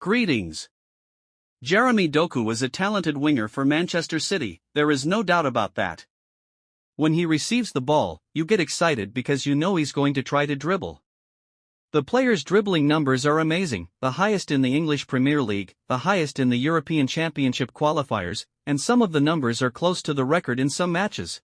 Greetings. Jeremy Doku is a talented winger for Manchester City, there is no doubt about that. When he receives the ball, you get excited because you know he's going to try to dribble. The player's dribbling numbers are amazing, the highest in the English Premier League, the highest in the European Championship qualifiers, and some of the numbers are close to the record in some matches.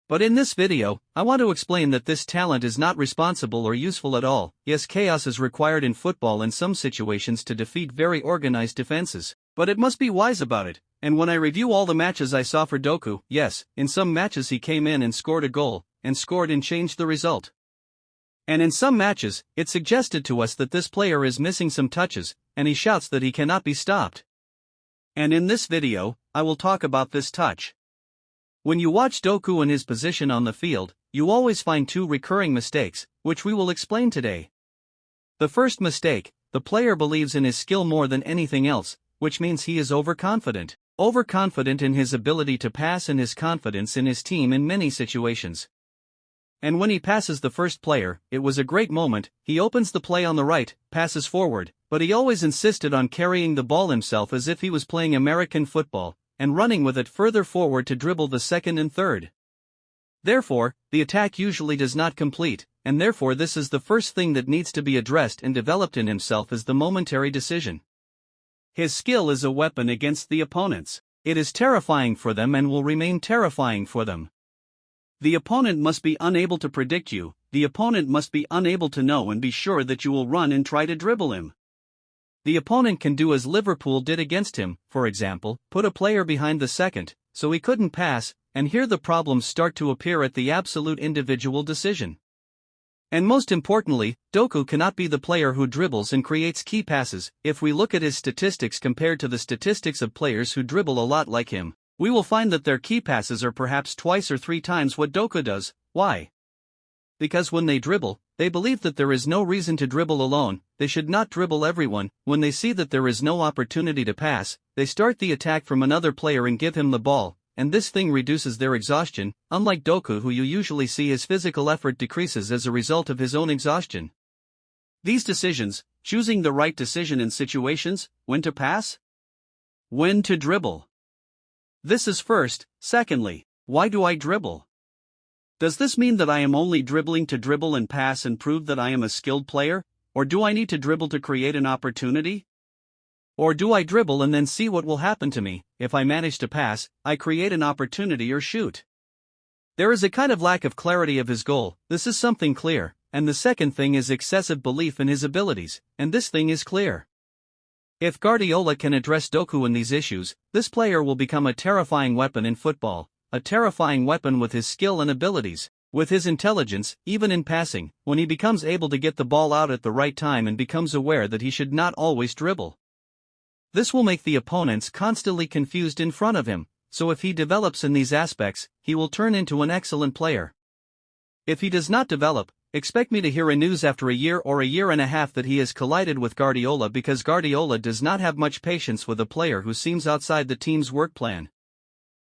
But in this video, I want to explain that this talent is not responsible or useful at all. Yes, chaos is required in football in some situations to defeat very organized defenses, but it must be wise about it. And when I review all the matches I saw for Doku, yes, in some matches he came in and scored a goal, and scored and changed the result. And in some matches, it suggested to us that this player is missing some touches, and he shouts that he cannot be stopped. And in this video, I will talk about this touch. When you watch Doku and his position on the field, you always find two recurring mistakes, which we will explain today. The first mistake, the player believes in his skill more than anything else, which means he is overconfident. Overconfident in his ability to pass and his confidence in his team in many situations. And when he passes the first player, it was a great moment, he opens the play on the right, passes forward, but he always insisted on carrying the ball himself as if he was playing American football, and running with it further forward to dribble the second and third. Therefore, the attack usually does not complete, and therefore this is the first thing that needs to be addressed and developed in himself is the momentary decision. His skill is a weapon against the opponents. It is terrifying for them and will remain terrifying for them. The opponent must be unable to predict you, the opponent must be unable to know and be sure that you will run and try to dribble him. The opponent can do as Liverpool did against him, for example, put a player behind the second, so he couldn't pass, and here the problems start to appear at the absolute individual decision. And most importantly, Doku cannot be the player who dribbles and creates key passes. If we look at his statistics compared to the statistics of players who dribble a lot like him, we will find that their key passes are perhaps twice or three times what Doku does. Why? Because when they dribble, they believe that there is no reason to dribble alone, they should not dribble everyone. When they see that there is no opportunity to pass, they start the attack from another player and give him the ball, and this thing reduces their exhaustion, unlike Doku who you usually see his physical effort decreases as a result of his own exhaustion. These decisions, choosing the right decision in situations, when to pass, when to dribble. This is first. Secondly, why do I dribble? Does this mean that I am only dribbling to dribble and pass and prove that I am a skilled player, or do I need to dribble to create an opportunity? Or do I dribble and then see what will happen to me? If I manage to pass, I create an opportunity or shoot. There is a kind of lack of clarity of his goal, this is something clear, and the second thing is excessive belief in his abilities, and this thing is clear. If Guardiola can address Doku in these issues, this player will become a terrifying weapon in football, a terrifying weapon with his skill and abilities, with his intelligence, even in passing, when he becomes able to get the ball out at the right time and becomes aware that he should not always dribble. This will make the opponents constantly confused in front of him, so if he develops in these aspects, he will turn into an excellent player. If he does not develop, expect me to hear a news after a year or a year and a half that he has collided with Guardiola because Guardiola does not have much patience with a player who seems outside the team's work plan.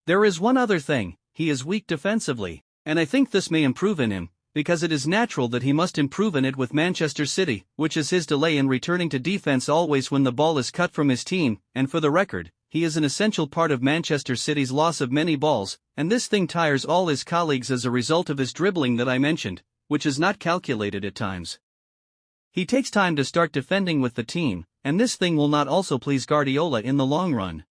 There is one other thing, he is weak defensively, and I think this may improve in him, because it is natural that he must improve in it with Manchester City, which is his delay in returning to defense always when the ball is cut from his team, and for the record, he is an essential part of Manchester City's loss of many balls, and this thing tires all his colleagues as a result of his dribbling that I mentioned, which is not calculated at times. He takes time to start defending with the team, and this thing will not also please Guardiola in the long run.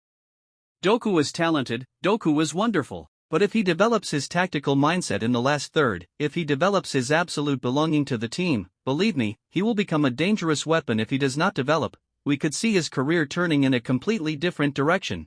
Doku is talented, Doku is wonderful, but if he develops his tactical mindset in the last third, if he develops his absolute belonging to the team, believe me, he will become a dangerous weapon. If he does not develop, we could see his career turning in a completely different direction.